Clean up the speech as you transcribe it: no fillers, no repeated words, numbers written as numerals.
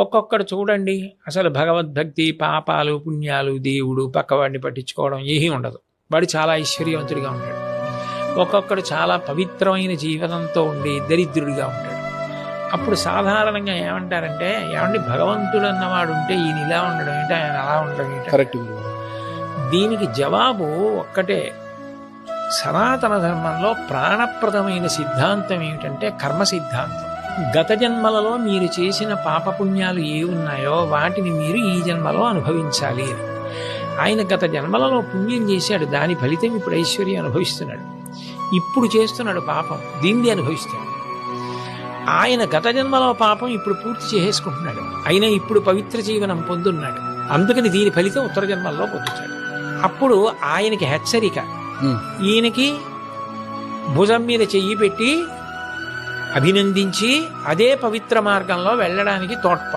ఒక్కొక్కడు చూడండి అసలు భగవద్భక్తి, పాపాలు, పుణ్యాలు, దేవుడు, పక్కవాడిని పట్టించుకోవడం ఏమీ ఉండదు. వాడు చాలా ఐశ్వర్యవంతుడిగా ఉంటాడు. ఒక్కొక్కడు చాలా పవిత్రమైన జీవనంతో ఉండి దరిద్రుడిగా ఉంటాడు. అప్పుడు సాధారణంగా ఏమంటారంటే, ఏమండి భగవంతుడు అన్నవాడు ఉంటే ఈయన ఇలా ఉండడం ఏంటి, ఆయన అలా ఉండడం ఏంటి? కరెక్ట్. దీనికి జవాబు ఒక్కటే. సనాతన ధర్మంలో ప్రాణప్రదమైన సిద్ధాంతం ఏమిటంటే కర్మ సిద్ధాంతం. గత జన్మలలో మీరు చేసిన పాపపుణ్యాలు ఏ ఉన్నాయో వాటిని మీరు ఈ జన్మలో అనుభవించాలి అని. ఆయన గత జన్మలలో పుణ్యం చేశాడు, దాని ఫలితం ఇప్పుడు ఐశ్వర్యం అనుభవిస్తున్నాడు. ఇప్పుడు చేస్తున్నాడు పాపం, దీన్ని అనుభవిస్తున్నాడు. ఆయన గత జన్మలో పాపం ఇప్పుడు పూర్తి చేసేసుకుంటున్నాడు, అయినా ఇప్పుడు పవిత్ర జీవనం పొందున్నాడు. అందుకని దీని ఫలితం ఉత్తర జన్మల్లో పొందుతాడు. అప్పుడు ఆయనకి హెచ్చరిక, ఈయనకి భుజం మీద చెయ్యి పెట్టి అభినందించి అదే పవిత్ర మార్గంలో వెళ్ళడానికి తోడ్ప